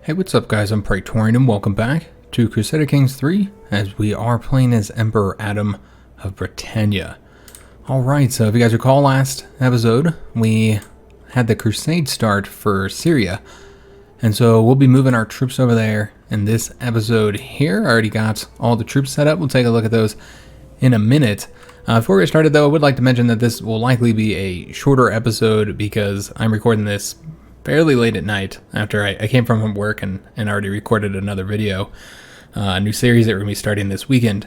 Hey, what's up guys, I'm Praetorian and welcome back to Crusader Kings III as we are playing as Emperor Adam of Britannia. Alright, so if you guys recall last episode, we had the Crusade start for Syria. And so we'll be moving our troops over there in this episode here. I already got all the troops set up. We'll take a look at those in a minute. Before we get started though, I would like to mention that this will likely be a shorter episode because I'm recording this fairly late at night after I came from work and already recorded another video, a new series that we're going to be starting this weekend.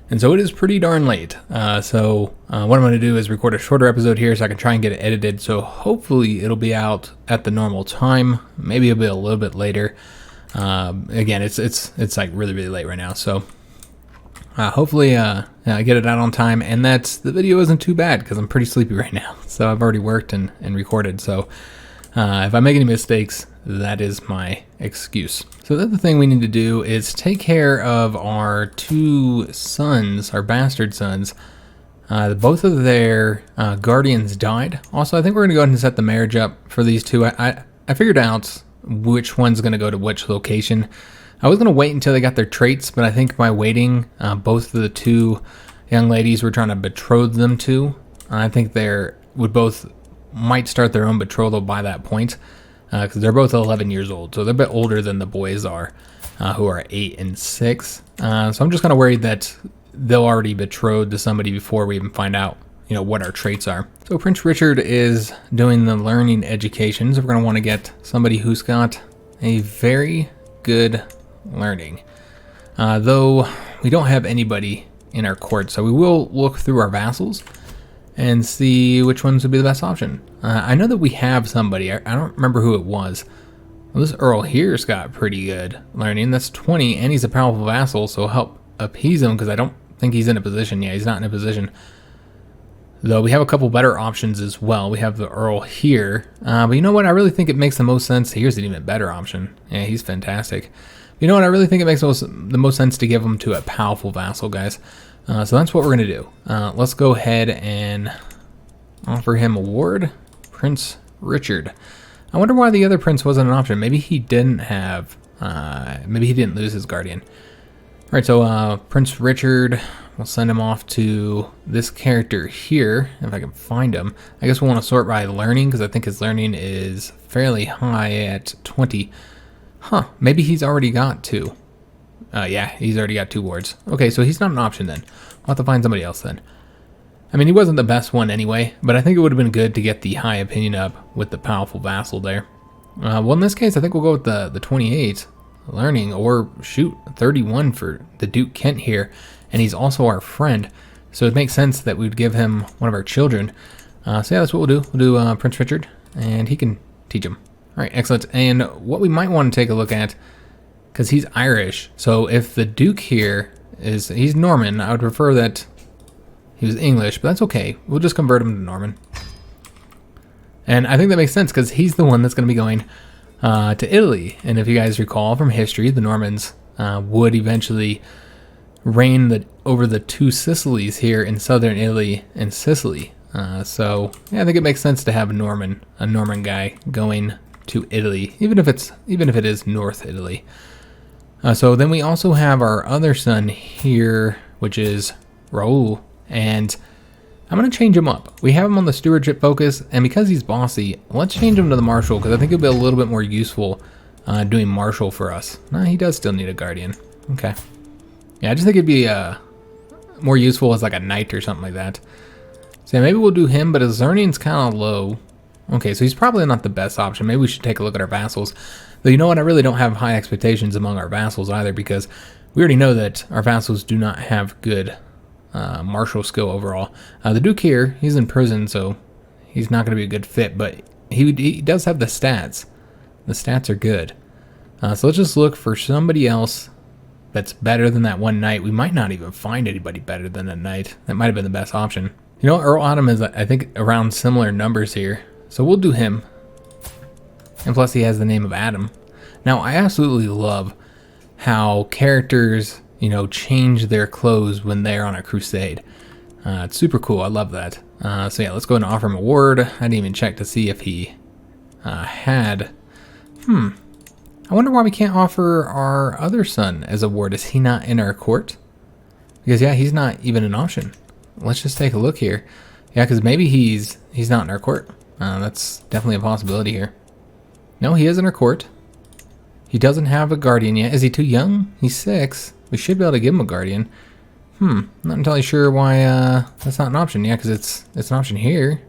And so it is pretty darn late. So what I'm going to do is record a shorter episode here so I can try and get it edited. So hopefully it'll be out at the normal time. Maybe it'll be a little bit later. Again, it's like really late right now. So hopefully I get it out on time, and the video isn't too bad because I'm pretty sleepy right now. So I've already worked and recorded. So if I make any mistakes, that is my excuse. So the other thing we need to do is take care of our two sons, our bastard sons. Both of their guardians died. Also, I think we're going to go ahead and set the marriage up for these two. I figured out which one's going to go to which location. I was going to wait until they got their traits, but I think by waiting, both of the two young ladies we're trying to betroth them to, I think might start their own betrothal by that point, because they're both 11 years old, so they're a bit older than the boys are, who are 8 and 6. So I'm just kind of worried that they'll already betrothed to somebody before we even find out, what our traits are. So Prince Richard is doing the learning education, so we're going to want to get somebody who's got a very good learning. Though we don't have anybody in our court, so we will look through our vassals and see which ones would be the best option. I know that we have somebody. I don't remember who it was. Well, this Earl here's got pretty good learning. That's 20, and he's a powerful vassal, so help appease him, because I don't think he's in a position. Yeah, he's not in a position. Though we have a couple better options as well. We have the Earl here. But you know what? I really think it makes the most sense. Here's an even better option. Yeah, he's fantastic. But you know what? I really think it makes the most sense to give him to a powerful vassal, guys. So that's what we're going to do. Let's go ahead and offer him a ward. Prince Richard. I wonder why the other prince wasn't an option. Maybe he didn't have, maybe he didn't lose his guardian. All right, so Prince Richard, we'll send him off to this character here, if I can find him. I guess we'll want to sort by learning, because I think his learning is fairly high at 20. Huh, maybe he's already got 2. Yeah, he's already got 2 wards. Okay, so he's not an option then. We'll have to find somebody else then. I mean, he wasn't the best one anyway, but I think it would have been good to get the high opinion up with the powerful vassal there. Well, in this case, I think we'll go with the 28 learning, or shoot, 31 for the Duke Kent here, and he's also our friend, so it makes sense that we'd give him one of our children. So yeah, that's what we'll do. We'll do Prince Richard, and he can teach him. All right, excellent. And what we might want to take a look at, because he's Irish, so if the Duke here he's Norman, I would prefer that he was English, but that's okay. We'll just convert him to Norman. And I think that makes sense, because he's the one that's going to be going to Italy. And if you guys recall from history, the Normans would eventually reign over the 2 Sicilies here in southern Italy and Sicily. So yeah, I think it makes sense to have a Norman guy going to Italy, even if it is North Italy. So then we also have our other son here, which is Raoul, and I'm going to change him up. We have him on the stewardship focus, and because he's bossy, let's change him to the marshal, because I think he'll be a little bit more useful doing marshal for us. No, he does still need a guardian. Okay. Yeah, I just think it'd be more useful as like a knight or something like that. So yeah, maybe we'll do him, but his learning's kind of low. Okay, so he's probably not the best option. Maybe we should take a look at our vassals. Though you know what, I really don't have high expectations among our vassals either, because we already know that our vassals do not have good martial skill overall. The Duke here, he's in prison, so he's not going to be a good fit, but he does have the stats. The stats are good. So let's just look for somebody else that's better than that one knight. We might not even find anybody better than that knight. That might have been the best option. You know, Earl Adam is, I think, around similar numbers here. So we'll do him. And plus he has the name of Adam. Now, I absolutely love how characters, change their clothes when they're on a crusade. It's super cool. I love that. So yeah, let's go ahead and offer him a ward. I didn't even check to see if he had... I I wonder why we can't offer our other son as a ward. Is he not in our court? Because, yeah, he's not even an option. Let's just take a look here. Yeah, because maybe he's not in our court. That's definitely a possibility here. No, he is in our court. He doesn't have a guardian yet. Is he too young? He's 6. We should be able to give him a guardian. Not entirely sure why that's not an option. Yeah, because it's an option here.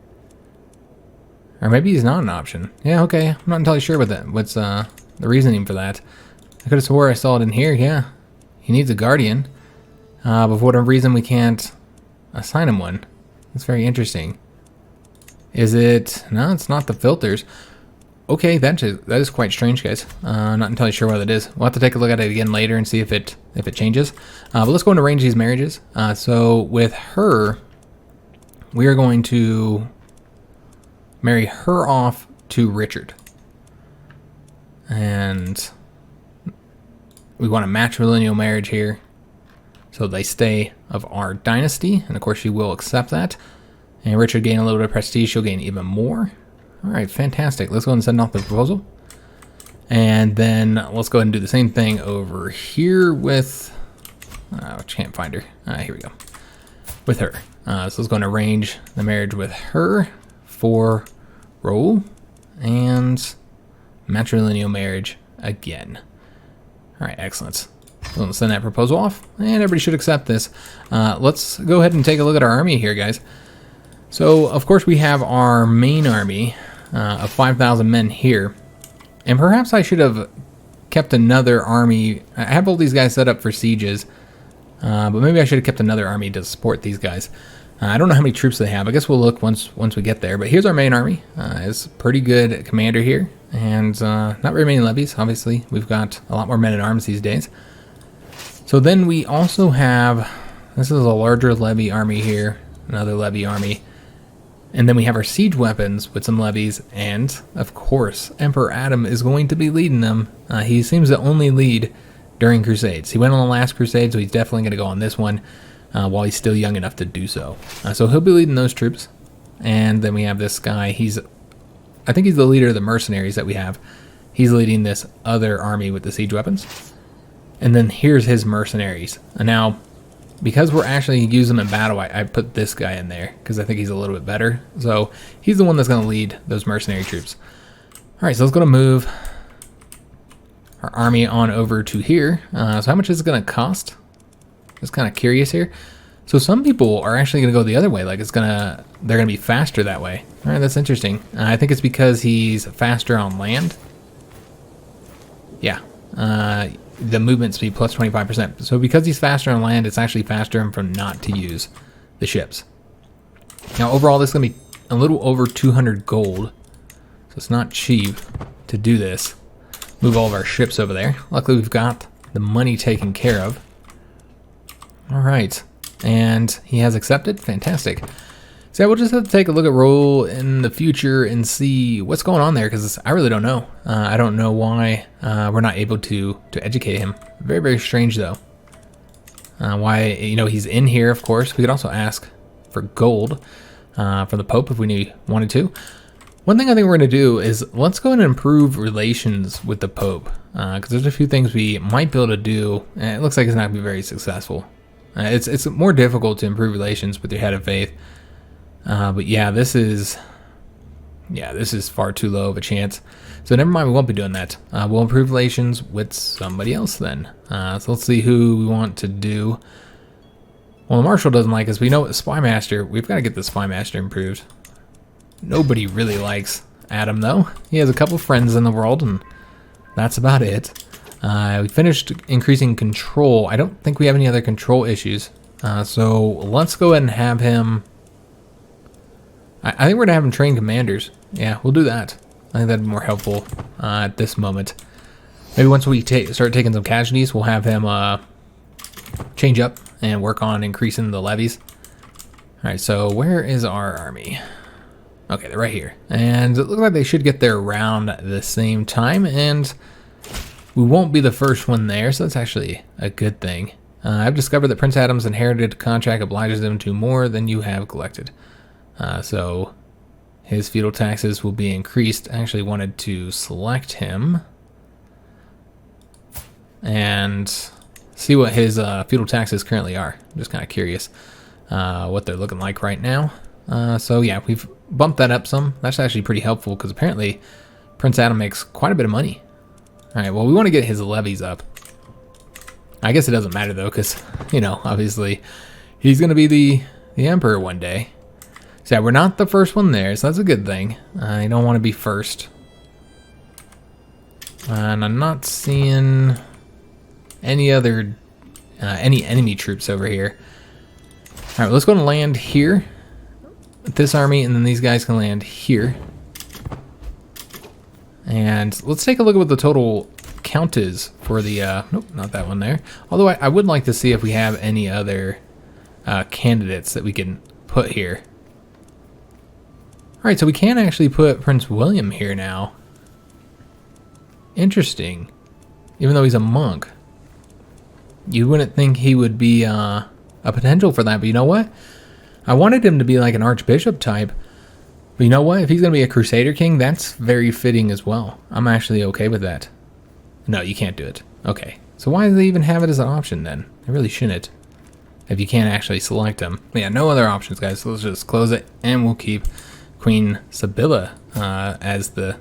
Or maybe he's not an option. Yeah, okay. I'm not entirely sure about that. What's the reasoning for that? I could have swore I saw it in here. Yeah, he needs a guardian. But for whatever reason, we can't assign him one. That's very interesting. Is it? No, it's not the filters. Okay, that is quite strange, guys. Not entirely sure what it is. We'll have to take a look at it again later and see if it changes. But let's go and arrange these marriages. So with her, we are going to marry her off to Richard. And we want a matrilineal marriage here. So they stay of our dynasty. And of course she will accept that. And Richard gain a little bit of prestige. She'll gain even more. All right, fantastic. Let's go ahead and send off the proposal. And then let's go ahead and do the same thing over here with... I can't find her. Here we go. With her. So let's go and arrange the marriage with her for Roll and matrilineal marriage again. All right, excellent. So let's send that proposal off, and everybody should accept this. Let's go ahead and take a look at our army here, guys. So, of course, we have our main army of 5,000 men here. And perhaps I should have kept another army. I have all these guys set up for sieges. But maybe I should have kept another army to support these guys. I don't know how many troops they have. I guess we'll look once we get there. But here's our main army. It's a pretty good commander here. And not very many levies, obviously. We've got a lot more men at arms these days. So then we also have... This is a larger levy army here. Another levy army. And then we have our siege weapons with some levies, and of course, Emperor Adam is going to be leading them. He seems to only lead during Crusades. He went on the last Crusade, so he's definitely going to go on this one while he's still young enough to do so. So he'll be leading those troops. And then we have this guy. I think he's the leader of the mercenaries that we have. He's leading this other army with the siege weapons. And then here's his mercenaries. And now, because we're actually using them in battle, I put this guy in there because I think he's a little bit better. So he's the one that's going to lead those mercenary troops. All right, so let's go to move our army on over to here. So how much is it going to cost? Just kind of curious here. So some people are actually going to go the other way. Like they're going to be faster that way. All right, that's interesting. I think it's because he's faster on land. Yeah. The movement speed plus 25%. So because he's faster on land, it's actually faster for him not to use the ships. Now overall, this is going to be a little over 200 gold. So it's not cheap to do this. Move all of our ships over there. Luckily, we've got the money taken care of. All right. And he has accepted. Fantastic. So yeah, we'll just have to take a look at Roll in the future and see what's going on there, because I really don't know. I don't know why we're not able to educate him. Very, very strange, though. Why, he's in here, of course. We could also ask for gold from the Pope if we wanted to. One thing I think we're going to do is let's go and improve relations with the Pope, because there's a few things we might be able to do, and it looks like it's not going to be very successful. It's more difficult to improve relations with your head of faith. But yeah, this is far too low of a chance. So never mind, we won't be doing that. We'll improve relations with somebody else then. So let's see who we want to do. Well, the Marshal doesn't like us. We know the Spy Master. We've got to get the Spy Master improved. Nobody really likes Adam, though. He has a couple friends in the world, and that's about it. We finished increasing control. I don't think we have any other control issues. So let's go ahead and have him... I think we're going to have him train commanders. Yeah, we'll do that. I think that'd be more helpful at this moment. Maybe once we start taking some casualties, we'll have him change up and work on increasing the levies. All right, so where is our army? Okay, they're right here. And it looks like they should get there around the same time, and we won't be the first one there, so that's actually a good thing. I've discovered that Prince Adam's inherited contract obliges him to more than you have collected. So his feudal taxes will be increased. I actually wanted to select him. and see what his feudal taxes currently are. I'm just kind of curious what they're looking like right now. So yeah, we've bumped that up some. That's actually pretty helpful because apparently Prince Adam makes quite a bit of money. All right, well, we want to get his levies up. I guess it doesn't matter though, because, you know, obviously he's going to be the emperor one day. So yeah, we're not the first one there, so that's a good thing. I don't want to be first. And I'm not seeing any other, any enemy troops over here. All right, well, let's go and land here with this army, and then these guys can land here. And let's take a look at what the total count is for the, nope, not that one there. Although I would like to see if we have any other candidates that we can put here. All right, so we can actually put Prince William here now. Interesting. Even though he's a monk. You wouldn't think he would be a potential for that, but you know what? I wanted him to be like an archbishop type. But you know what? If he's going to be a Crusader king, that's very fitting as well. I'm actually okay with that. No, you can't do it. Okay. So why do they even have it as an option then? They really shouldn't. If you can't actually select them. But yeah, no other options, guys. So let's just close it, and we'll keep Queen Sibylla as the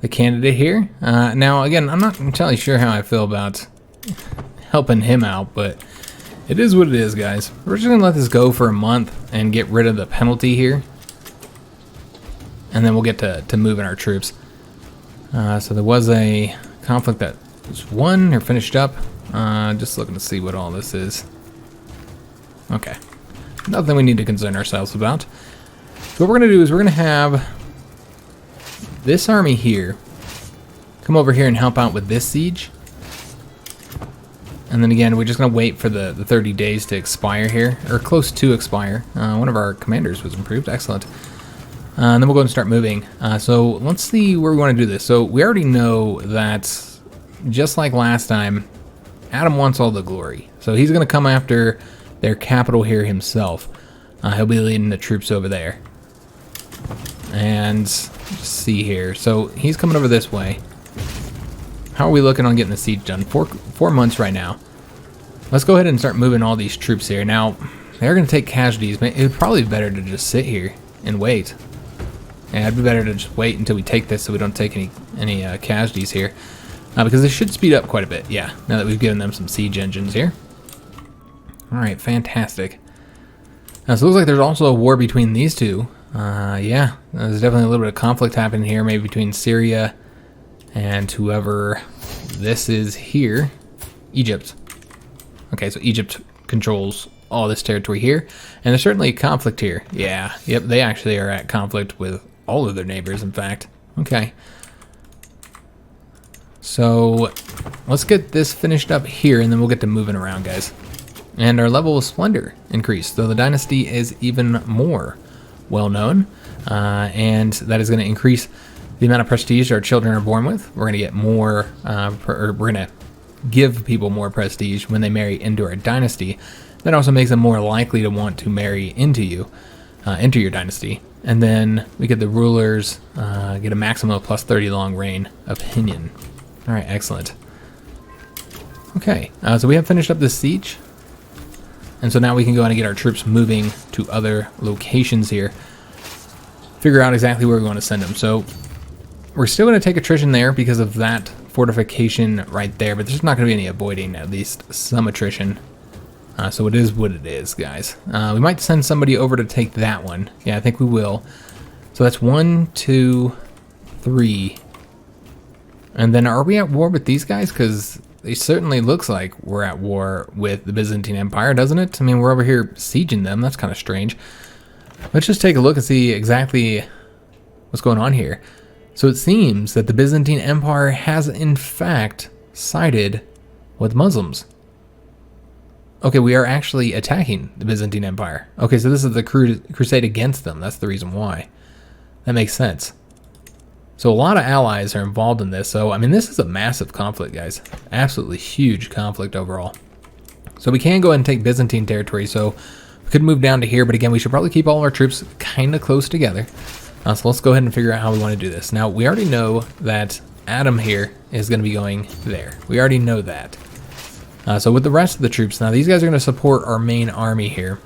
candidate here. Now, again, I'm not entirely sure how I feel about helping him out, but it is what it is, guys. We're just going to let this go for a month and get rid of the penalty here. And then we'll get to moving our troops. So there was a conflict that was won or finished up. Just looking to see what all this is. Okay. Nothing we need to concern ourselves about. So what we're going to do is we're going to have this army here come over here and help out with this siege. And then again, we're just going to wait for the 30 days to expire here, or close to expire. One of our commanders was improved. Excellent. And then we'll go and start moving. So let's see where we want to do this. So we already know that, just like last time, Adam wants all the glory. So he's going to come after their capital here himself. He'll be leading the troops over there. And let's see here. So he's coming over this way. How are we looking on getting the siege done? Four months right now. Let's go ahead and start moving all these troops here. Now, they're going to take casualties, but it would probably be better to just sit here and wait. Yeah, it'd be better to just wait until we take this so we don't take any casualties here. Because this should speed up quite a bit, yeah, now that we've given them some siege engines here. Alright, fantastic. So it looks like there's also a war between these two. Yeah, there's definitely a little bit of conflict happening here, maybe between Syria and whoever this is here. Egypt. Okay, so Egypt controls all this territory here. And there's certainly a conflict here. Yeah, yep, they actually are at conflict with all of their neighbors, in fact. Okay. So let's get this finished up here, and then we'll get to moving around, guys. And our level of splendor increased, so the dynasty is even more well-known. And that is going to increase the amount of prestige our children are born with. We're going to get more, we're going to give people more prestige when they marry into our dynasty. That also makes them more likely to want to marry into you, into your dynasty. And then we get the rulers get a maximum of plus 30 long reign opinion. All right, excellent. Okay, so we have finished up this siege. And so now we can go in and get our troops moving to other locations here. Figure out exactly where we want to send them. So we're still going to take attrition there because of that fortification right there, but there's not going to be any avoiding at least some attrition. So it is what it is, guys. We might send somebody over to take that one. Yeah, I think we will. So that's 1, 2, 3. And then are we at war with these guys? Because it certainly looks like we're at war with the Byzantine Empire, doesn't it? I mean, we're over here sieging them. That's kind of strange. Let's just take a look and see exactly what's going on here. So it seems that the Byzantine Empire has, in fact, sided with Muslims. Okay, we are actually attacking the Byzantine Empire. Okay, so this is the crusade against them. That's the reason why. That makes sense. So a lot of allies are involved in this. So, I mean, this is a massive conflict, guys. Absolutely huge conflict overall. So we can go ahead and take Byzantine territory. So we could move down to here. But again, we should probably keep all of our troops kind of close together. So let's go ahead and figure out how we want to do this. Now, we already know that Adam here is going to be going there. We already know that. So with the rest of the troops, now these guys are going to support our main army here.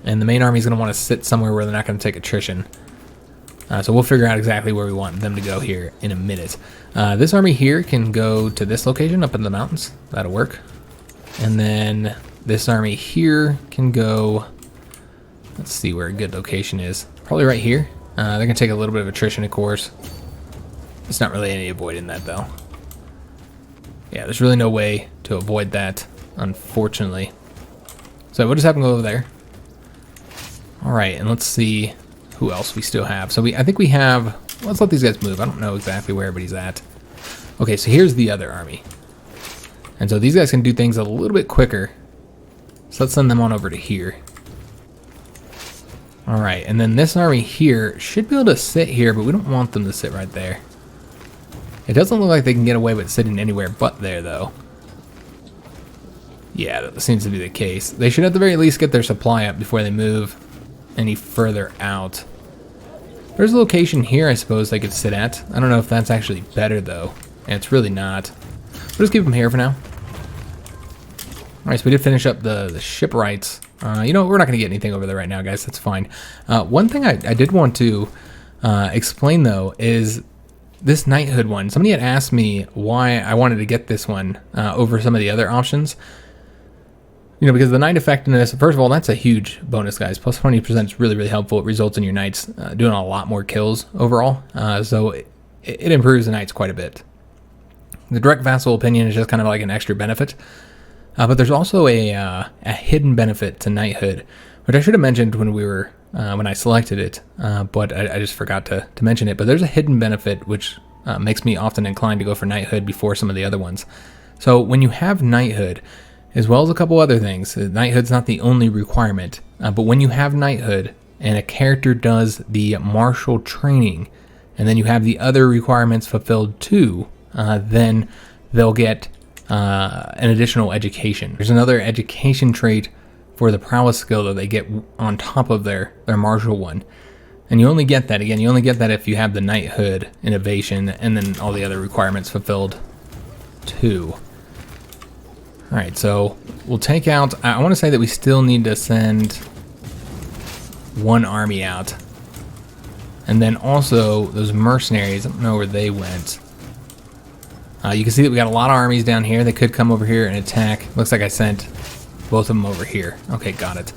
And the main army is going to want to sit somewhere where they're not going to take attrition. So we'll figure out exactly where we want them to go here in a minute. This army here can go to this location up in the mountains. That'll work. And then this army here can go... Let's see where a good location is. Probably right here. They're going to take a little bit of attrition, of course. There's not really any avoiding that, though. Yeah, there's really no way to avoid that, unfortunately. So we'll just have them go over there. Alright, and let's see who else we still have. So I think we have... Let's let these guys move. I don't know exactly where everybody's at. Okay, so here's the other army. And so these guys can do things a little bit quicker. So let's send them on over to here. Alright, and then this army here should be able to sit here, but we don't want them to sit right there. It doesn't look like they can get away with sitting anywhere but there, though. Yeah, that seems to be the case. They should at the very least get their supply up before they move any further out. There's a location here I suppose they could sit at. I don't know if that's actually better, though. And it's really not. We'll just keep them here for now. Alright, so we did finish up the shipwrights. You know, we're not going to get anything over there right now, guys. That's fine. One thing I did want to explain, though, is this knighthood one. Somebody had asked me why I wanted to get this one over some of the other options. You know, because the knight effectiveness, first of all, that's a huge bonus, guys. Plus 20% is really, really helpful. It results in your knights doing a lot more kills overall. So it improves the knights quite a bit. The direct vassal opinion is just kind of like an extra benefit. But there's also a hidden benefit to knighthood, which I should have mentioned when we were when I selected it, but I just forgot to mention it. But there's a hidden benefit which makes me often inclined to go for knighthood before some of the other ones. So when you have knighthood, as well as a couple other things, knighthood's not the only requirement, but when you have knighthood and a character does the martial training, and then you have the other requirements fulfilled too, then they'll get an additional education. There's another education trait for the prowess skill that they get on top of their martial one. And you only get that, again, you only get that if you have the knighthood, innovation, and then all the other requirements fulfilled too. Alright, so we'll take out... I want to say that we still need to send one army out. And then also those mercenaries, I don't know where they went. You can see that we got a lot of armies down here. They could come over here and attack. Looks like I sent both of them over here. Okay, got it.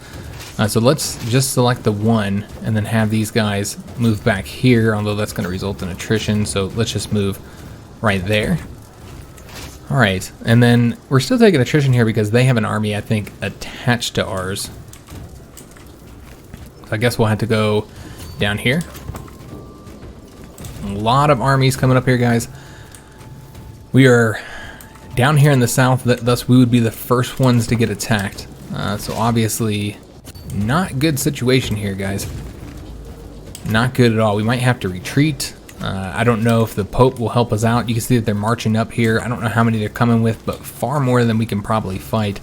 So let's just select the one and then have these guys move back here, although that's going to result in attrition. So let's just move right there. All right, and then we're still taking attrition here because they have an army, I think, attached to ours. So I guess we'll have to go down here. A lot of armies coming up here, guys. We are down here in the south, thus we would be the first ones to get attacked. So obviously, not good situation here, guys. Not good at all. We might have to retreat. I don't know if the Pope will help us out. You can see that they're marching up here. I don't know how many they're coming with, but far more than we can probably fight.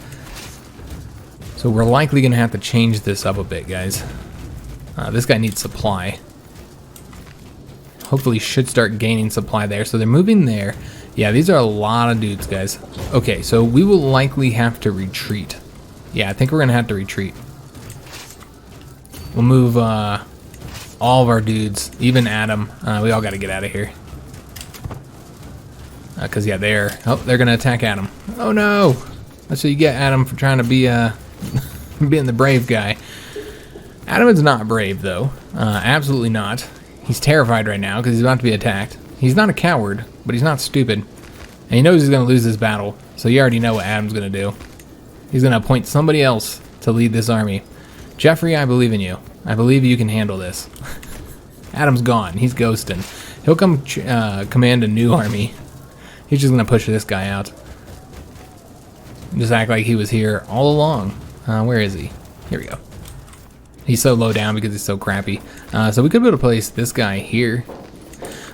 So we're likely going to have to change this up a bit, guys. This guy needs supply. Hopefully should start gaining supply there. So they're moving there. Yeah, these are a lot of dudes, guys. Okay, so we will likely have to retreat. Yeah, I think we're going to have to retreat. We'll move all of our dudes, even Adam. We all got to get out of here. Because, yeah, they're going to attack Adam. Oh, no. That's what you get, Adam, for trying to be being the brave guy. Adam is not brave, though. Absolutely not. He's terrified right now because he's about to be attacked. He's not a coward, but he's not stupid. And he knows he's going to lose this battle. So you already know what Adam's going to do. He's going to appoint somebody else to lead this army. Jeffrey, I believe in you. I believe you can handle this. Adam's gone. He's ghosting. He'll come command a new army. He's just going to push this guy out. Just act like he was here all along. Where is he? Here we go. He's so low down because he's so crappy. So we could be able to place this guy here.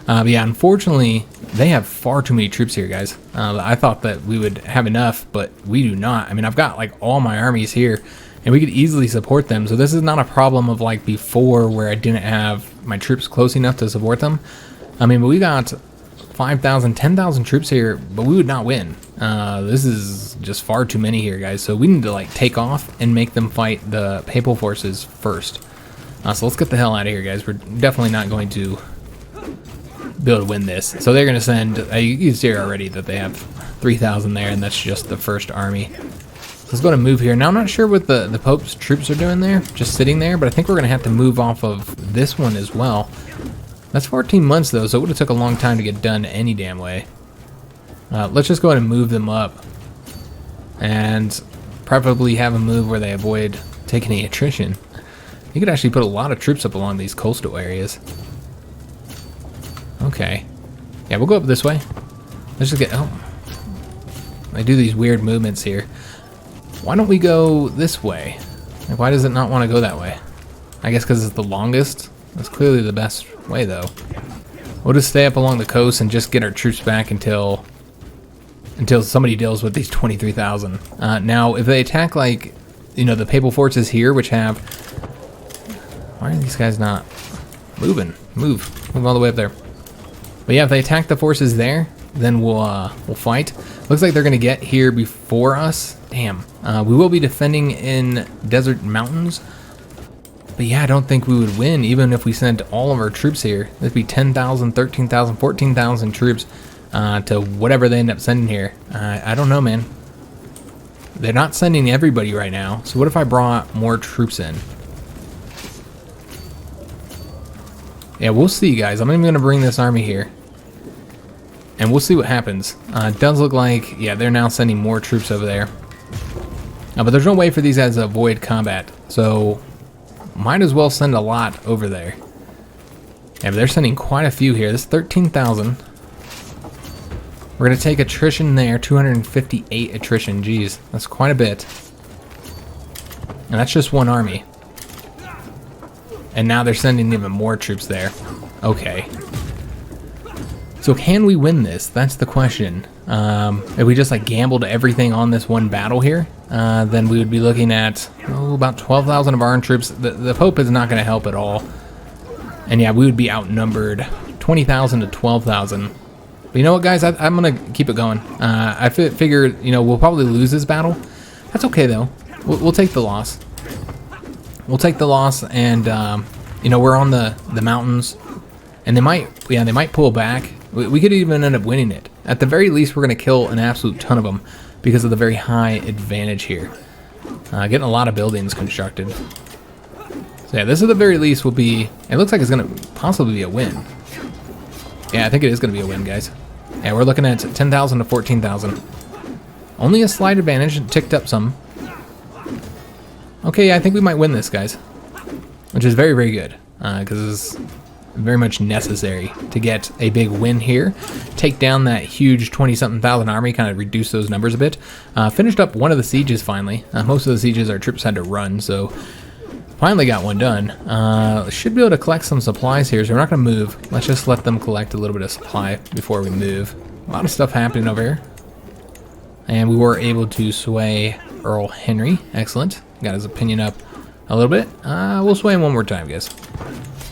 But yeah, unfortunately, they have far too many troops here, guys. I thought that we would have enough, but we do not. I mean, I've got like all my armies here, and we could easily support them. So this is not a problem of like before where I didn't have my troops close enough to support them. I mean, but we got 5,000, 10,000 troops here, but we would not win. This is just far too many here, guys. So we need to like take off and make them fight the papal forces first. So let's get the hell out of here, guys. We're definitely not going to be able to win this. So they're going to send, you can see already that they have 3,000 there, and that's just the first army. Let's go to move here. Now, I'm not sure what the Pope's troops are doing there, just sitting there, but I think we're going to have to move off of this one as well. That's 14 months, though, so it would have took a long time to get done any damn way. Let's just go ahead and move them up. And preferably have a move where they avoid taking any attrition. You could actually put a lot of troops up along these coastal areas. Okay. Yeah, we'll go up this way. Let's just get... Oh. I do these weird movements here. Why don't we go this way? Like, why does it not want to go that way? I guess because it's the longest. That's clearly the best way, though. We'll just stay up along the coast and just get our troops back until somebody deals with these 23,000. Now, if they attack, like, you know, the papal forces here, which have... Why are these guys not moving? Move all the way up there. But yeah, if they attack the forces there, then we'll fight. Looks like they're gonna get here before us. Damn. We will be defending in desert mountains. But yeah, I don't think we would win even if we sent all of our troops here. That'd be 10,000, 13,000, 14,000 troops to whatever they end up sending here. I don't know, man. They're not sending everybody right now. So what if I brought more troops in? Yeah, we'll see, guys. I'm even going to bring this army here. And we'll see what happens. It does look like, yeah, they're now sending more troops over there. But there's no way for these guys to avoid combat. So, might as well send a lot over there. Yeah, but they're sending quite a few here. This is 13,000. We're going to take attrition there. 258 attrition. Jeez, that's quite a bit. And that's just one army. And now they're sending even more troops there. Okay. So can we win this? That's the question. If we just like gambled everything on this one battle here, then we would be looking at about 12,000 of our own troops. The Pope is not going to help at all. And yeah, we would be outnumbered 20,000 to 12,000. But you know what, guys? I'm going to keep it going. I figured, you know, we'll probably lose this battle. That's okay, though. We'll take the loss. We'll take the loss, and you know, we're on the mountains, and they might pull back. We could even end up winning it. At the very least, we're going to kill an absolute ton of them because of the very high advantage here. Getting a lot of buildings constructed. So yeah, this at the very least will be. It looks like it's going to possibly be a win. Yeah, I think it is going to be a win, guys. Yeah, we're looking at 10,000 to 14,000. Only a slight advantage, ticked up some. Okay, yeah, I think we might win this, guys. Which is very, very good. Because it's very much necessary to get a big win here. Take down that huge 20-something thousand army, kind of reduce those numbers a bit. Finished up one of the sieges, finally. Most of the sieges our troops had to run, so finally got one done. Should be able to collect some supplies here, so we're not going to move. Let's just let them collect a little bit of supply before we move. A lot of stuff happening over here. And we were able to sway Earl Henry. Excellent. Got his opinion up a little bit. We'll sway him one more time, guys.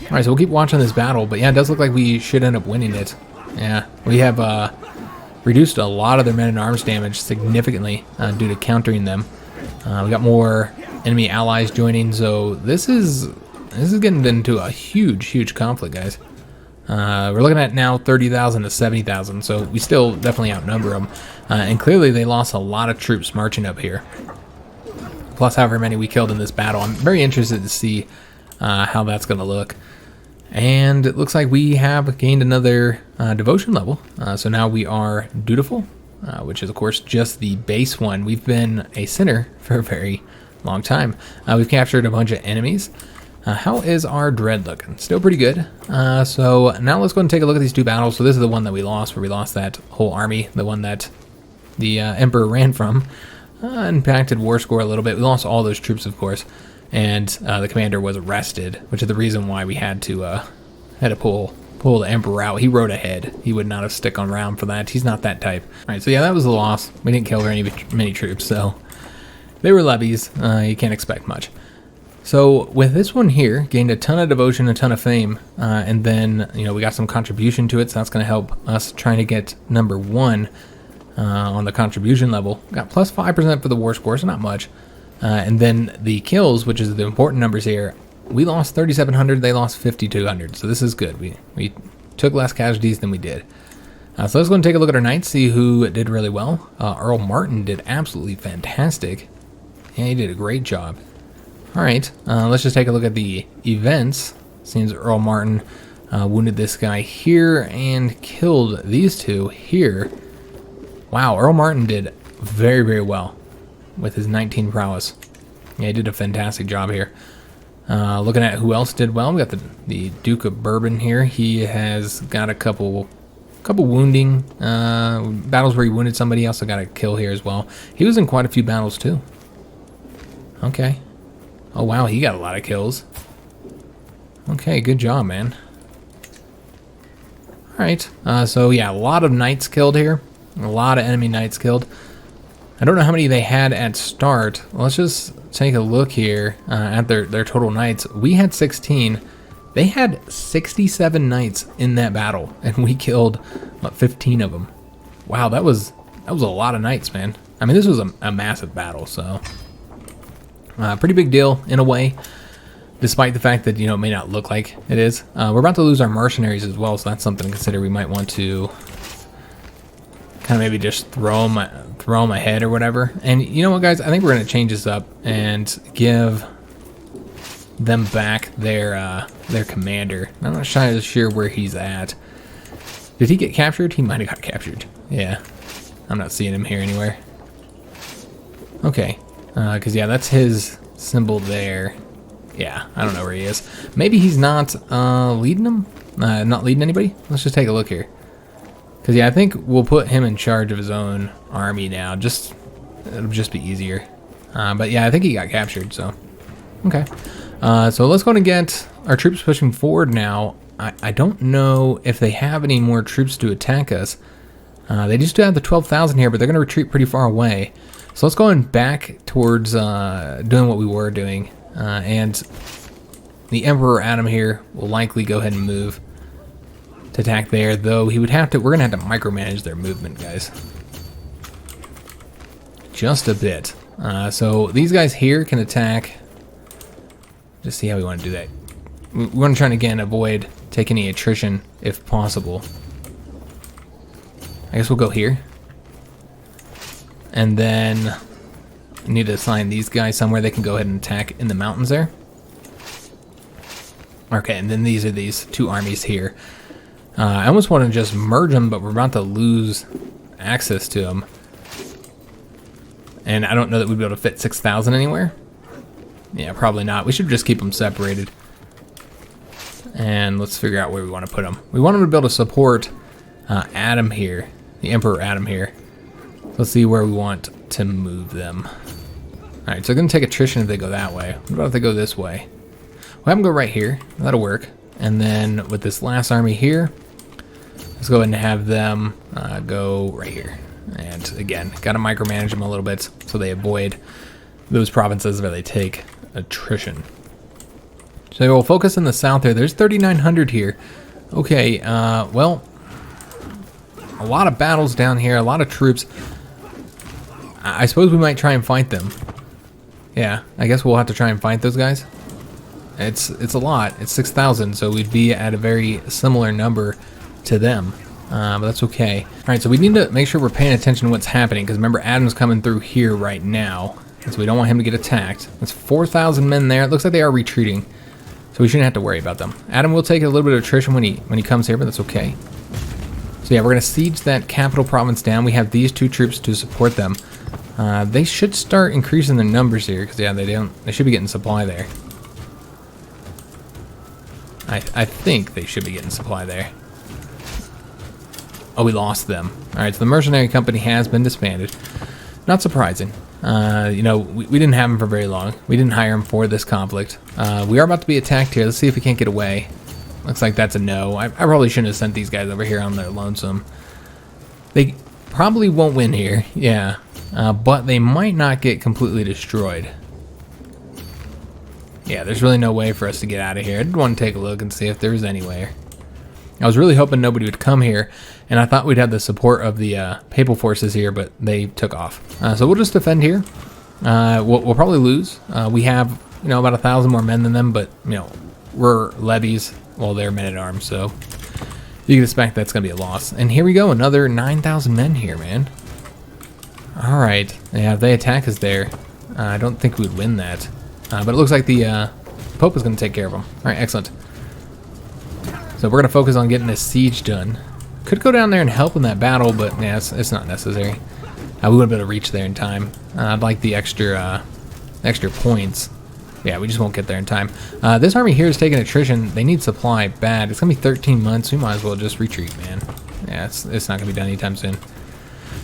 Alright, so we'll keep watching this battle, but yeah, it does look like we should end up winning it. Yeah, we have reduced a lot of their men-at-arms damage significantly due to countering them. We got more enemy allies joining, so this is getting into a huge conflict, guys. We're looking at now 30,000 to 70,000, so we still definitely outnumber them. And clearly they lost a lot of troops marching up here. Plus however many we killed in this battle. I'm very interested to see how that's going to look. And it looks like we have gained another devotion level. So now we are dutiful, which is of course just the base one. We've been a sinner for a very long time. We've captured a bunch of enemies. How is our dread looking? Still pretty good. So now let's go and take a look at these two battles. So this is the one that we lost, where we lost that whole army, the one that the Emperor ran from. Impacted war score a little bit. We lost all those troops, of course, and the commander was arrested, which is the reason why we had to pull the Emperor out. He rode ahead. He would not have stuck around for that. He's not that type. All right, so yeah, that was a loss. We didn't kill many troops, so they were levies. You can't expect much. So with this one here, gained a ton of devotion, a ton of fame, and then, you know, we got some contribution to it, so that's going to help us trying to get number 1 on the contribution level. Got plus 5% for the war score, so not much. And then the kills, which is the important numbers here, we lost 3,700, they lost 5,200, so this is good. We took less casualties than we did. So let's go and take a look at our knights, see who did really well. Earl Martin did absolutely fantastic. Yeah, he did a great job. Alright, let's just take a look at the events. Seems Earl Martin wounded this guy here and killed these two here. Wow, Earl Martin did very, very well with his 19 prowess. Yeah, he did a fantastic job here. Looking at who else did well, we got the Duke of Bourbon here. He has got a couple wounding battles where he wounded somebody. He also got a kill here as well. He was in quite a few battles too. Okay. Oh wow, he got a lot of kills. Okay, good job, man. Alright, so yeah, a lot of knights killed here. A lot of enemy knights killed. I don't know how many they had at start. Let's just take a look here at their total knights. We had 16. They had 67 knights in that battle, and we killed, what, 15 of them. Wow, that was a lot of knights, man. I mean, this was a massive battle, so pretty big deal in a way, despite the fact that, you know, it may not look like it is. We're about to lose our mercenaries as well, so that's something to consider. We might want to kind of maybe just throw them ahead or whatever. And you know what, guys? I think we're going to change this up and give them back their commander. I'm not sure where he's at. Did he get captured? He might have got captured. Yeah. I'm not seeing him here anywhere. Okay. Because, yeah, that's his symbol there. Yeah, I don't know where he is. Maybe he's not leading them? Not leading anybody? Let's just take a look here. Because, yeah, I think we'll put him in charge of his own army now. It'll just be easier. But, yeah, I think he got captured, so. Okay. So let's go and get our troops pushing forward now. I don't know if they have any more troops to attack us. They just do have the 12,000 here, but they're going to retreat pretty far away. So let's go and back towards doing what we were doing. And the Emperor Adam here will likely go ahead and move to attack there, though he would have to, we're going to have to micromanage their movement, guys. Just a bit. So these guys here can attack. Just see how we want to do that. We want to try and, again, avoid taking any attrition if possible. I guess we'll go here. And then we need to assign these guys somewhere they can go ahead and attack in the mountains there. Okay, and then these are these two armies here. I almost want to just merge them, but we're about to lose access to them. And I don't know that we'd be able to fit 6,000 anywhere. Yeah, probably not. We should just keep them separated. And let's figure out where we want to put them. We want them to be able to support Adam here, the Emperor Adam here. Let's see where we want to move them. Alright, so I'm going to take attrition if they go that way. What about if they go this way? We'll have them go right here. That'll work. And then with this last army here, let's go ahead and have them go right here. And again, got to micromanage them a little bit so they avoid those provinces where they take attrition. So we'll focus in the south there. There's 3,900 here. Okay, well, a lot of battles down here, a lot of troops. I suppose we might try and fight them. Yeah, I guess we'll have to try and fight those guys. It's a lot. It's 6,000, so we'd be at a very similar number to them. But that's okay. All right, so we need to make sure we're paying attention to what's happening, because remember, Adam's coming through here right now, so we don't want him to get attacked. That's 4,000 men there. It looks like they are retreating, so we shouldn't have to worry about them. Adam will take a little bit of attrition when he comes here, but that's okay. So yeah, we're going to siege that capital province down. We have these two troops to support them. They should start increasing their numbers here, because yeah, they should be getting supply there. I think they should be getting supply there. Oh, we lost them. Alright, so the mercenary company has been disbanded. Not surprising. You know, we didn't have them for very long. We didn't hire them for this conflict. We are about to be attacked here. Let's see if we can't get away. Looks like that's a no. I probably shouldn't have sent these guys over here on their lonesome. They probably won't win here, yeah. But they might not get completely destroyed. Yeah, there's really no way for us to get out of here. I did want to take a look and see if there was anywhere. I was really hoping nobody would come here, and I thought we'd have the support of the papal forces here, but they took off. So we'll just defend here. We'll probably lose. We have, about 1,000 more men than them, but, we're levies while they're men-at-arms, so you can expect that's going to be a loss. And here we go, another 9,000 men here, man. All right. Yeah, if they attack us there, I don't think we'd win that. But it looks like the Pope is going to take care of them. All right, excellent. So we're going to focus on getting this siege done. Could go down there and help in that battle, but yeah, it's not necessary. We wouldn't be able to reach there in time. I'd like the extra points. Yeah, we just won't get there in time. This army here is taking attrition. They need supply bad. It's going to be 13 months. We might as well just retreat, man. Yeah, it's not going to be done anytime soon.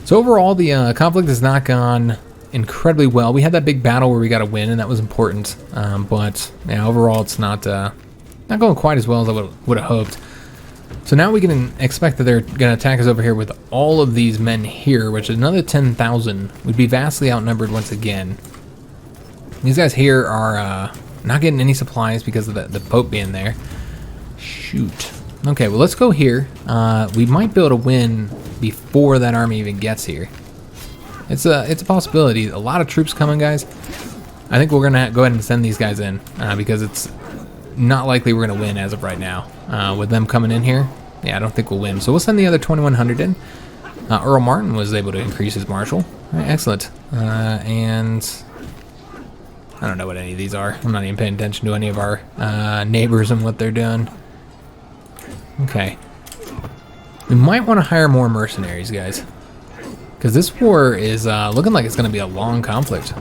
So overall, the conflict has not gone incredibly well. We had that big battle where we got a win, and that was important. But yeah, overall, it's not going quite as well as I would have hoped. So now we can expect that they're going to attack us over here with all of these men here, which is another 10,000. We'd be vastly outnumbered once again. These guys here are not getting any supplies because of the Pope being there. Shoot. Okay, well, let's go here. We might be able to win before that army even gets here. It's a possibility. A lot of troops coming, guys. I think we're going to go ahead and send these guys in because it's not likely we're going to win as of right now. With them coming in here, yeah, I don't think we'll win. So we'll send the other 2,100 in. Earl Martin was able to increase his marshal. All right, excellent. And I don't know what any of these are. I'm not even paying attention to any of our neighbors and what they're doing. Okay. We might want to hire more mercenaries, guys. Because this war is looking like it's going to be a long conflict.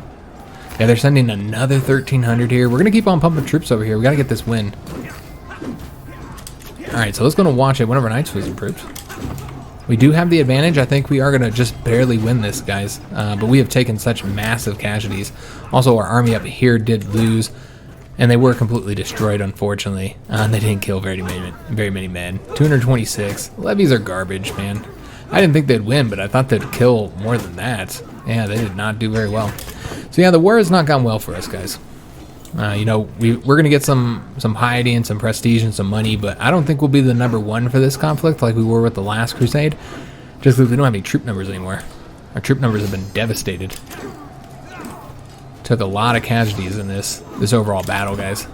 Yeah, they're sending another 1,300 here. We're going to keep on pumping troops over here. We got to get this win. Alright, so let's go and watch it. One of our knights was improved. We do have the advantage. I think we are going to just barely win this, guys. But we have taken such massive casualties. Also, our army up here did lose. And they were completely destroyed, unfortunately. They didn't kill very many men. 226. Levies are garbage, man. I didn't think they'd win, but I thought they'd kill more than that. Yeah, they did not do very well. So yeah, the war has not gone well for us, guys. We're going to get some piety and some prestige and some money, but I don't think we'll be the #1 for this conflict like we were with the last crusade, just because we don't have any troop numbers anymore. Our troop numbers have been devastated. Took a lot of casualties in this overall battle, guys.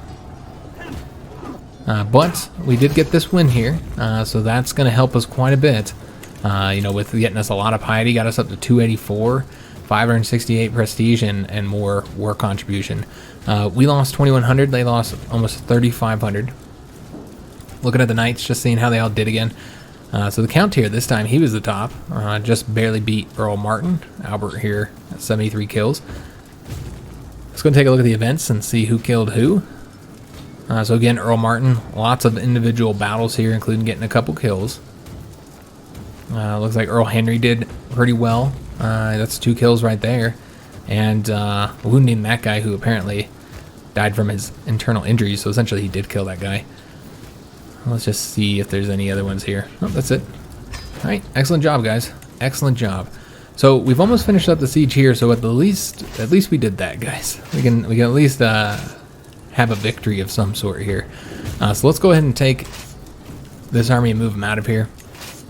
But we did get this win here, so that's going to help us quite a bit. With getting us a lot of piety, got us up to 284, 568 prestige, and more war contribution. We lost 2,100. They lost almost 3,500. Looking at the knights, just seeing how they all did again. So the count here this time, he was the top. Just barely beat Earl Martin. Albert here at 73 kills. Let's go and take a look at the events and see who killed who. So again, Earl Martin, lots of individual battles here, including getting a couple kills. Looks like Earl Henry did pretty well. That's 2 kills right there. And wounding that guy who apparently died from his internal injuries. So essentially he did kill that guy. Let's just see if there's any other ones here. Oh, that's it. All right, excellent job, guys. Excellent job. So we've almost finished up the siege here. So at least we did that, guys. We can at least have a victory of some sort here. So let's go ahead and take this army and move them out of here.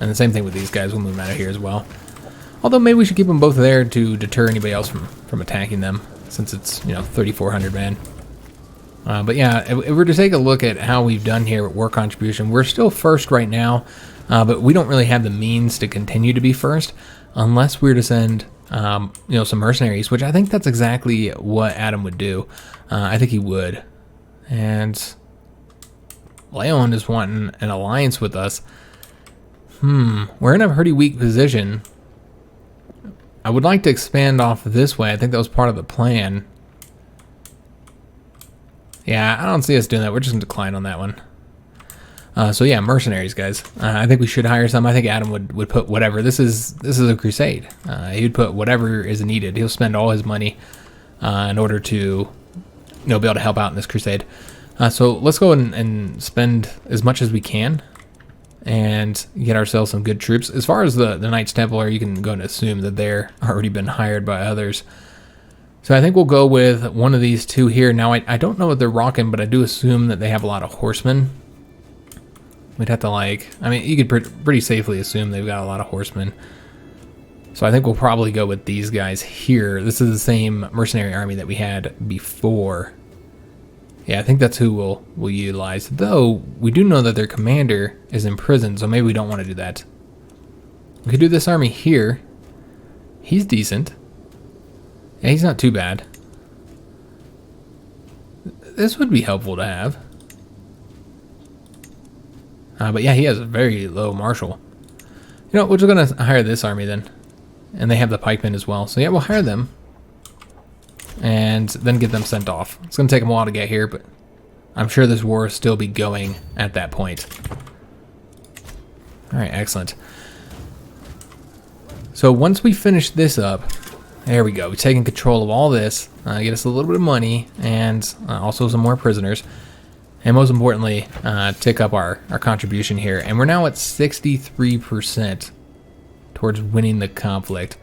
And the same thing with these guys. We'll move them out of here as well. Although maybe we should keep them both there to deter anybody else from attacking them, since it's 3,400 men. But yeah, if we're to take a look at how we've done here with war contribution, we're still first right now, but we don't really have the means to continue to be first unless we're to send some mercenaries, which I think that's exactly what Adam would do. I think he would. And Leon is wanting an alliance with us. We're in a pretty weak position. I would like to expand off this way. I think that was part of the plan. Yeah, I don't see us doing that. We're just going to decline on that one. So yeah, mercenaries, guys. I think we should hire some. I think Adam would put whatever. This is a crusade. He would put whatever is needed. He'll spend all his money in order to be able to help out in this crusade. So let's go and spend as much as we can and get ourselves some good troops. As far as the Knights Templar, you can go and assume that they're already been hired by others. So I think we'll go with one of these two here. Now, I don't know what they're rocking, but I do assume that they have a lot of horsemen. We'd have to I mean, you could pretty safely assume they've got a lot of horsemen. So I think we'll probably go with these guys here. This is the same mercenary army that we had before. Yeah, I think that's who we'll utilize. Though, we do know that their commander is in prison, so maybe we don't want to do that. We could do this army here. He's decent. Yeah, he's not too bad. This would be helpful to have. But yeah, he has a very low martial. You know, we're just going to hire this army then. And they have the pikemen as well. So yeah, we'll hire them. And then get them sent off. It's going to take them a while to get here, but I'm sure this war will still be going at that point. Alright, excellent. So once we finish this up, there we go. We've taken control of all this, get us a little bit of money, and also some more prisoners. And most importantly, tick up our contribution here. And we're now at 63% towards winning the conflict.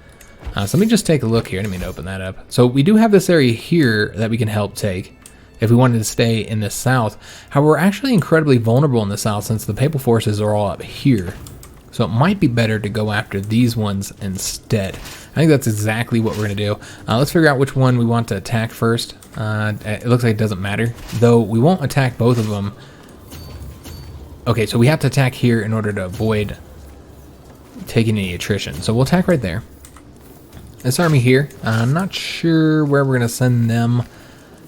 So let me just take a look here. I didn't mean to open that up. So we do have this area here that we can help take if we wanted to stay in the south. However, we're actually incredibly vulnerable in the south since the papal forces are all up here. So it might be better to go after these ones instead. I think that's exactly what we're going to do. Let's figure out which one we want to attack first. It looks like it doesn't matter, though we won't attack both of them. Okay, so we have to attack here in order to avoid taking any attrition. So we'll attack right there. This army here, I'm not sure where we're going to send them.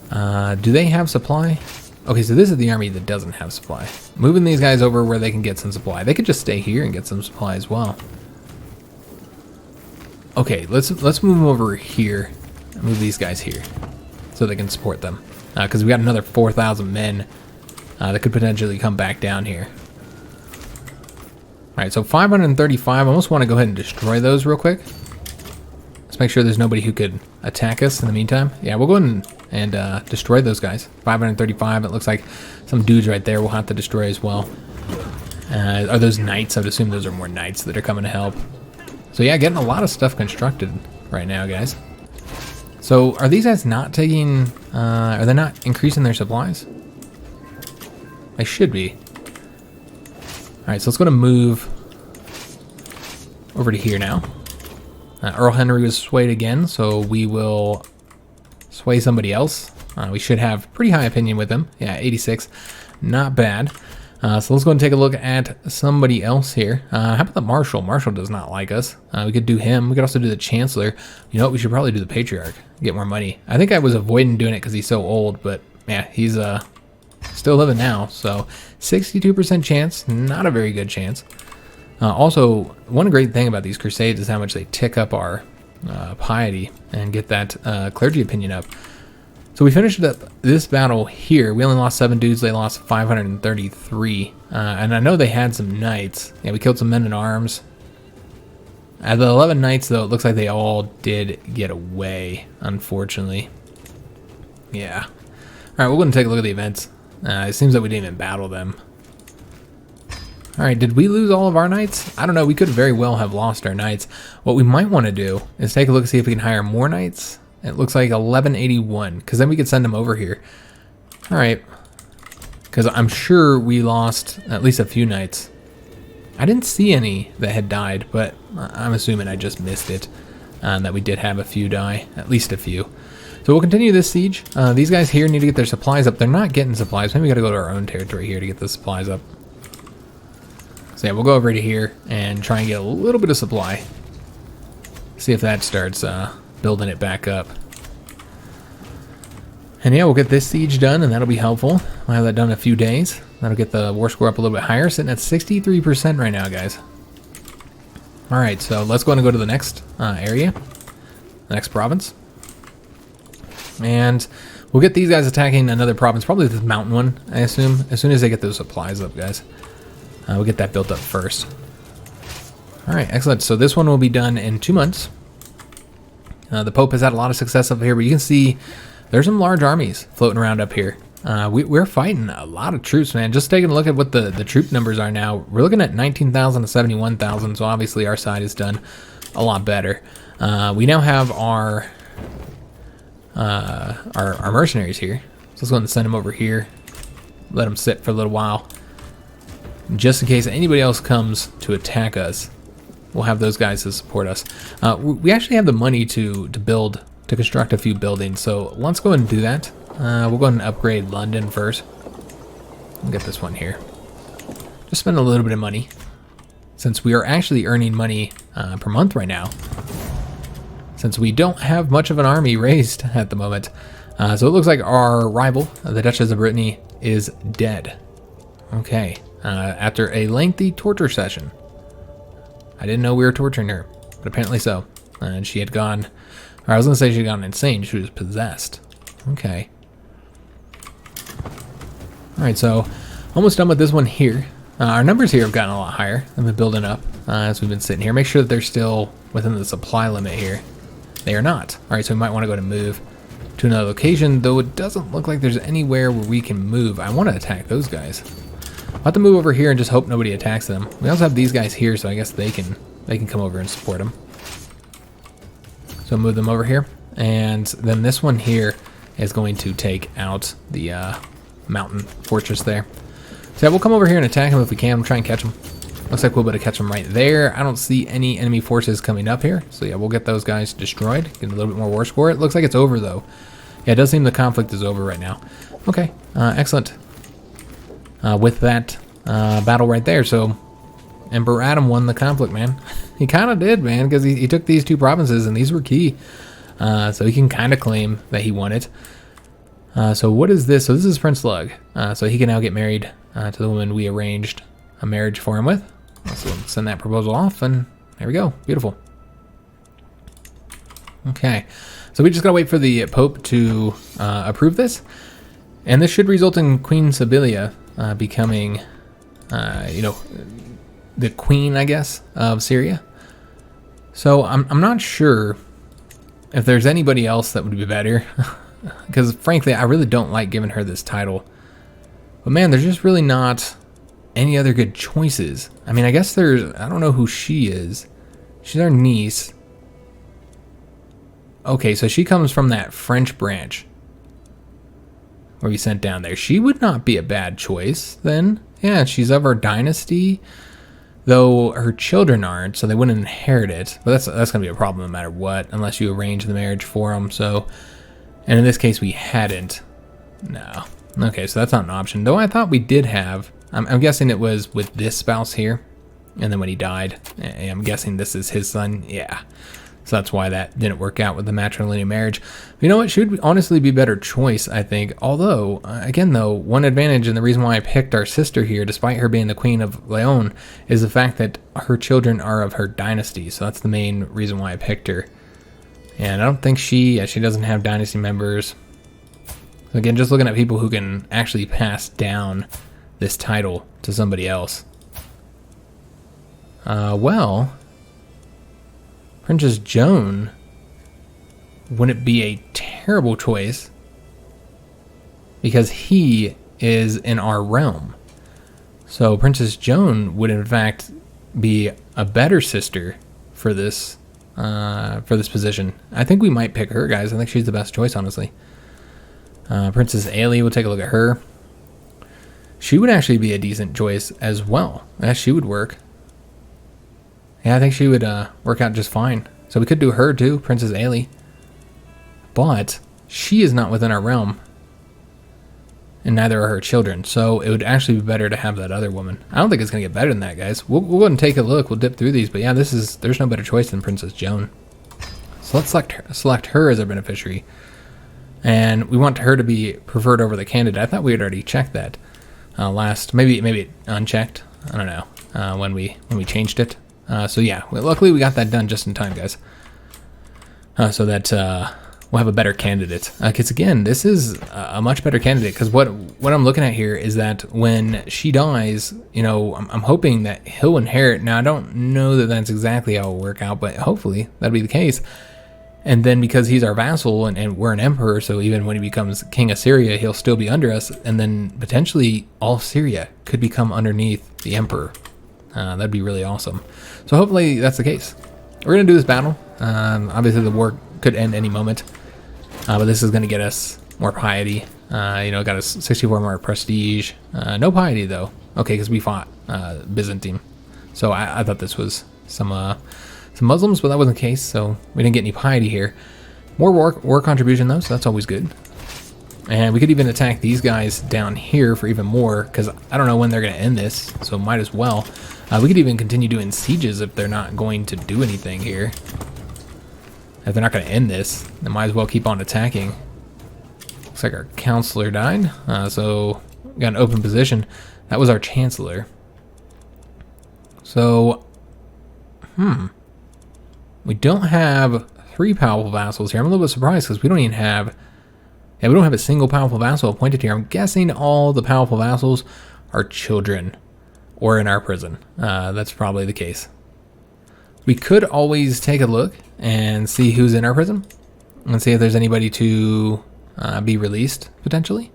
Do they have supply? Okay, so this is the army that doesn't have supply. Moving these guys over where they can get some supply. They could just stay here and get some supply as well. Okay, let's move them over here. Move these guys here so they can support them. Because we got another 4,000 men that could potentially come back down here. Alright, so 535. I almost want to go ahead and destroy those real quick. Let's make sure there's nobody who could attack us in the meantime. Yeah, we'll go ahead and destroy those guys. 535. It looks like some dudes right there we'll have to destroy as well. Are those knights? I would assume those are more knights that are coming to help. So yeah, getting a lot of stuff constructed right now, guys. So are these guys not taking, are they not increasing their supplies? They should be. Alright, so let's go to move over to here now. Earl Henry was swayed again, so we will sway somebody else. We should have pretty high opinion with him. Yeah, 86. Not bad. So let's go and take a look at somebody else here. How about the Marshal? Marshal does not like us. We could do him. We could also do the Chancellor. You know what? We should probably do the Patriarch. Get more money. I think I was avoiding doing it because he's so old, but yeah, he's still living now. So 62% chance. Not a very good chance. Also, one great thing about these Crusades is how much they tick up our piety and get that clergy opinion up. So we finished up this battle here. We only lost 7 dudes. They lost 533. And I know they had some knights. Yeah, we killed some men in arms. Out of the 11 knights, though, it looks like they all did get away, unfortunately. Yeah. All right, we're going to take a look at the events. It seems that we didn't even battle them. All right, did we lose all of our knights? I don't know. We could very well have lost our knights. What we might want to do is take a look and see if we can hire more knights. It looks like 1181, because then we could send them over here. All right, because I'm sure we lost at least a few knights. I didn't see any that had died, but I'm assuming I just missed it, that we did have a few die, at least a few. So we'll continue this siege. These guys here need to get their supplies up. They're not getting supplies. Maybe we got to go to our own territory here to get the supplies up. So yeah, we'll go over to here and try and get a little bit of supply. See if that starts building it back up. And yeah, we'll get this siege done, and that'll be helpful. We'll have that done in a few days. That'll get the war score up a little bit higher, sitting at 63% right now, guys. All right, so let's go ahead and go to the next area, the next province. And we'll get these guys attacking another province, probably this mountain one, I assume, as soon as they get those supplies up, guys. We'll get that built up first. All right, excellent. So this one will be done in 2 months. The Pope has had a lot of success up here, but you can see there's some large armies floating around up here. We're fighting a lot of troops, man. Just taking a look at what the troop numbers are now. We're looking at 19,000 to 71,000, so obviously our side has done a lot better. We now have our our mercenaries here. So let's go ahead and send them over here. Let them sit for a little while. Just in case anybody else comes to attack us, we'll have those guys to support us. We actually have the money to construct a few buildings. So let's go ahead and do that. We'll go ahead and upgrade London first. We'll get this one here. Just spend a little bit of money, since we are actually earning money per month right now, since we don't have much of an army raised at the moment. So it looks like our rival, the Duchess of Brittany, is dead. Okay, after a lengthy torture session. I didn't know we were torturing her, but apparently so. And she had gone, or I was gonna say she had gone insane. She was possessed. Okay. All right, so almost done with this one here. Our numbers here have gotten a lot higher. They've been building up as we've been sitting here. Make sure that they're still within the supply limit here. They are not. All right, so we might want to go to move to another location, though it doesn't look like there's anywhere where we can move. I want to attack those guys. I'll have to move over here and just hope nobody attacks them. We also have these guys here, so I guess they can come over and support them. So move them over here, and then this one here is going to take out the mountain fortress there. So yeah, we'll come over here and attack him if we can. We'll try and catch him. Looks like we'll be able to catch him right there. I don't see any enemy forces coming up here. So yeah, we'll get those guys destroyed. Get a little bit more war score. It looks like it's over though. Yeah, it does seem the conflict is over right now. Okay, excellent. With that battle right there, so Emperor Adam won the conflict, man. He kind of did, man, because he took these two provinces and these were key. So he can kind of claim that he won it. So what is this? So this is Prince Lug. So he can now get married to the woman we arranged a marriage for him with. So send that proposal off, and there we go. Beautiful. Okay, so we just gotta wait for the Pope to approve this, and this should result in Queen Sibylla becoming, you know, the queen, I guess, of Syria. So I'm not sure if there's anybody else that would be better, because frankly, I really don't like giving her this title. But man, there's just really not any other good choices. I mean, I guess I don't know who she is. She's our niece. Okay, so she comes from that French branch where we sent down there. She would not be a bad choice then. Yeah, she's of our dynasty, though her children aren't, so they wouldn't inherit it. But that's gonna be a problem no matter what, unless you arrange the marriage for them. So, and in this case, we hadn't. No. Okay, so that's not an option. Though I thought we did have. I'm guessing it was with this spouse here, and then when he died, I'm guessing this is his son. Yeah. So that's why that didn't work out with the matrilineal marriage. You know what? She would honestly be a better choice, I think. Although, again, though, one advantage and the reason why I picked our sister here, despite her being the Queen of Leon, is the fact that her children are of her dynasty. So that's the main reason why I picked her. And I don't think she doesn't have dynasty members. So again, just looking at people who can actually pass down this title to somebody else. Well, Princess Joan wouldn't be a terrible choice because he is in our realm. So Princess Joan would in fact be a better sister for this position. I think we might pick her, guys. I think she's the best choice, honestly. Princess Ailey, we'll take a look at her. She would actually be a decent choice as well. Yeah, she would work. Yeah, I think she would work out just fine. So we could do her too, Princess Ailey. But she is not within our realm. And neither are her children. So it would actually be better to have that other woman. I don't think it's going to get better than that, guys. We'll go ahead and take a look. We'll dip through these. But yeah, there's no better choice than Princess Joan. So let's select her as our beneficiary. And we want her to be preferred over the candidate. I thought we had already checked that last. Maybe it unchecked. I don't know when we changed it. So yeah, luckily we got that done just in time, guys. So that we'll have a better candidate. Because again, this is a much better candidate. Because what I'm looking at here is that when she dies, you know, I'm hoping that he'll inherit. Now I don't know that that's exactly how it'll work out, but hopefully that'll be the case. And then because he's our vassal and we're an emperor, so even when he becomes king of Syria, he'll still be under us. And then potentially all Syria could become underneath the emperor. That'd be really awesome. So hopefully that's the case. We're going to do this battle. Obviously the war could end any moment. But this is going to get us more piety. You know, got us 64 more prestige. No piety though. Okay, because we fought Byzantine. So I thought this was some Muslims, but that wasn't the case. So we didn't get any piety here. More war contribution though, so that's always good. And we could even attack these guys down here for even more, because I don't know when they're going to end this, so might as well. We could even continue doing sieges if they're not going to do anything here. If they're not going to end this, they might as well keep on attacking. Looks like our counselor died, so we got an open position. That was our chancellor. So, we don't have 3 powerful vassals here. I'm a little bit surprised because we don't even have... Yeah, we don't have a single powerful vassal appointed here. I'm guessing all the powerful vassals are children or in our prison. That's probably the case. We could always take a look and see who's in our prison and see if there's anybody to be released, potentially.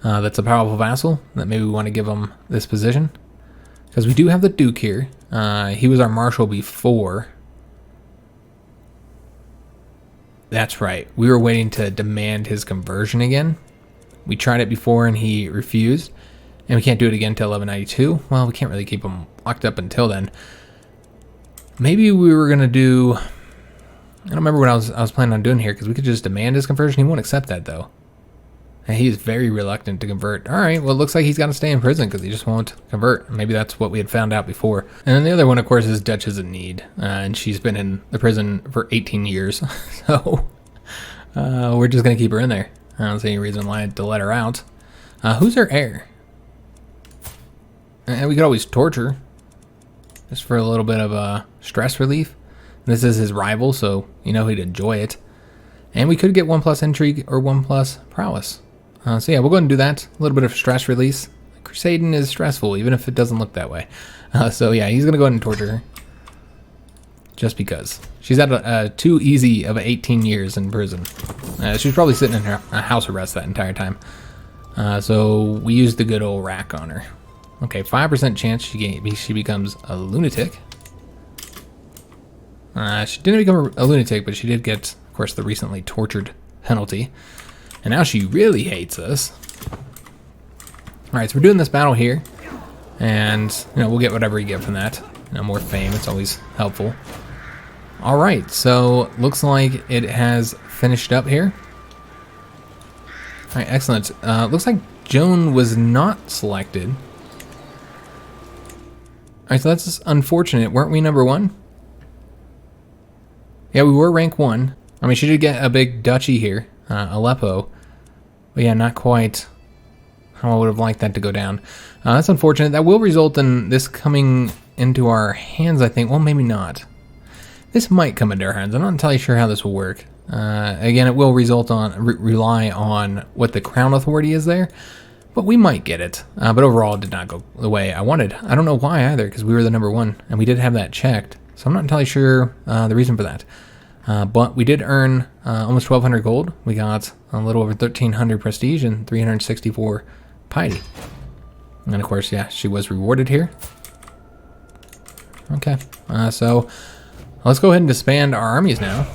That's a powerful vassal that maybe we want to give them this position. Because we do have the Duke here. He was our marshal before. That's right. We were waiting to demand his conversion again. We tried it before and he refused. And we can't do it again until 1192. Well, we can't really keep him locked up until then. Maybe we were going to do... I don't remember what I was planning on doing here, because we could just demand his conversion. He won't accept that, though. And he is very reluctant to convert. All right, well, it looks like he's got to stay in prison because he just won't convert. Maybe that's what we had found out before. And then the other one, of course, is Duchess in Need. And she's been in the prison for 18 years. So we're just going to keep her in there. I don't see any reason why to let her out. Who's her heir? And we could always torture. Just for a little bit of stress relief. This is his rival, so you know he'd enjoy it. And we could get 1+ intrigue or 1+ prowess. So yeah, we'll go ahead and do that. A little bit of stress release. Crusading is stressful, even if it doesn't look that way. So yeah, he's going to go ahead and torture her. Just because. She's had too easy of 18 years in prison. She's probably sitting in her house arrest that entire time. So we used the good old rack on her. Okay, 5% chance she becomes a lunatic. She didn't become a lunatic, but she did get, of course, the recently tortured penalty. And now she really hates us. Alright, so we're doing this battle here. And, you know, we'll get whatever you get from that. You know, more fame, it's always helpful. Alright, so looks like it has finished up here. Alright, excellent. Looks like Joan was not selected. Alright, so that's unfortunate. Weren't we number 1? Yeah, we were rank 1. I mean, she did get a big duchy here, Aleppo. But yeah, not quite how I would have liked that to go down. That's unfortunate. That will result in this coming into our hands, I think. Well, maybe not. This might come into our hands. I'm not entirely sure how this will work. Again, it will result on rely on what the crown authority is there. But we might get it. But overall, it did not go the way I wanted. I don't know why either, because we were the number 1. And we did have that checked. So I'm not entirely sure the reason for that. But we did earn almost 1,200 gold. We got a little over 1,300 prestige and 364 piety. And of course, yeah, she was rewarded here. Okay, so let's go ahead and disband our armies now.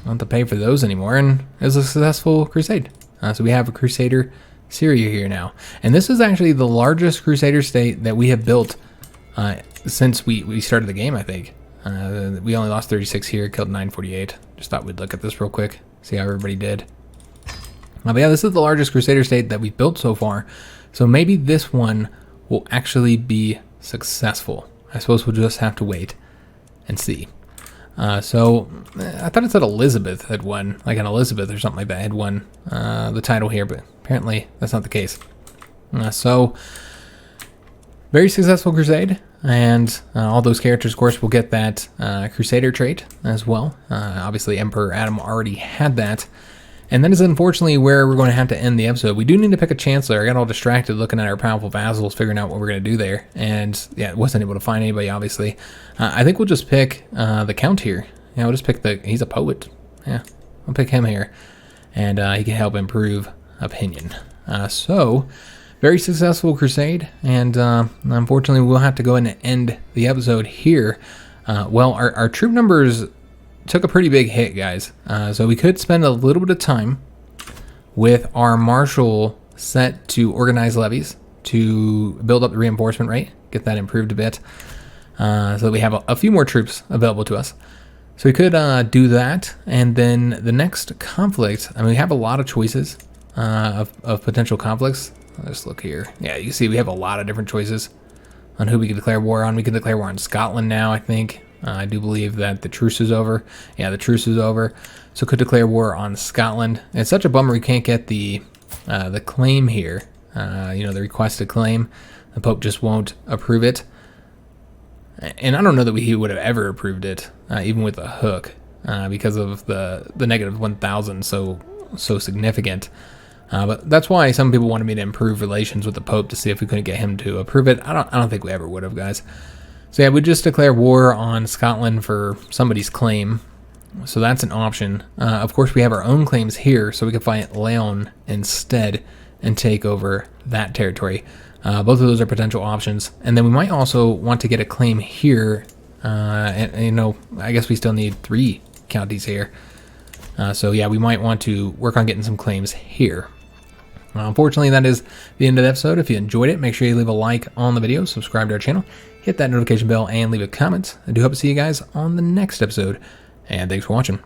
Don't have to pay for those anymore. And it was a successful crusade. So we have a Crusader Syria here now. And this is actually the largest Crusader state that we have built since we started the game, I think. We only lost 36 here, killed 948. Just thought we'd look at this real quick, see how everybody did. But yeah, this is the largest Crusader state that we've built so far. So maybe this one will actually be successful. I suppose we'll just have to wait and see. So I thought it said Elizabeth had won, like an Elizabeth or something like that had won the title here, but apparently that's not the case. So very successful crusade. And all those characters, of course, will get that Crusader trait as well. Obviously, Emperor Adam already had that. And that is unfortunately where we're going to have to end the episode. We do need to pick a chancellor. I got all distracted looking at our powerful vassals, figuring out what we're going to do there. And yeah, wasn't able to find anybody, obviously. I think we'll just pick the Count here. Yeah, we'll just pick he's a poet. Yeah, we'll pick him here. And he can help improve opinion. So... very successful crusade, and unfortunately we'll have to go ahead and end the episode here. Well, our troop numbers took a pretty big hit, guys. So we could spend a little bit of time with our marshal set to organize levies to build up the reinforcement rate, get that improved a bit, so that we have a few more troops available to us. So we could do that, and then the next conflict, I mean, we have a lot of choices of potential conflicts. Let's look here. Yeah, you can see we have a lot of different choices on who we can declare war on. We can declare war on Scotland now, I think. I do believe that the truce is over. Yeah, the truce is over. So could declare war on Scotland. It's such a bummer we can't get the claim here. You know, the requested claim. The Pope just won't approve it. And I don't know that he would have ever approved it, even with a hook, because of the negative 1,000 so significant. But that's why some people wanted me to improve relations with the Pope to see if we couldn't get him to approve it. I don't think we ever would have, guys. So yeah, we just declare war on Scotland for somebody's claim. So that's an option. Of course, we have our own claims here, so we can fight Leon instead and take over that territory. Both of those are potential options. And then we might also want to get a claim here. And you know, I guess we still need 3 counties here. So yeah, we might want to work on getting some claims here. Unfortunately, that is the end of the episode. If you enjoyed it, make sure you leave a like on the video, subscribe to our channel, hit that notification bell, and leave a comment. I do hope to see you guys on the next episode. And thanks for watching.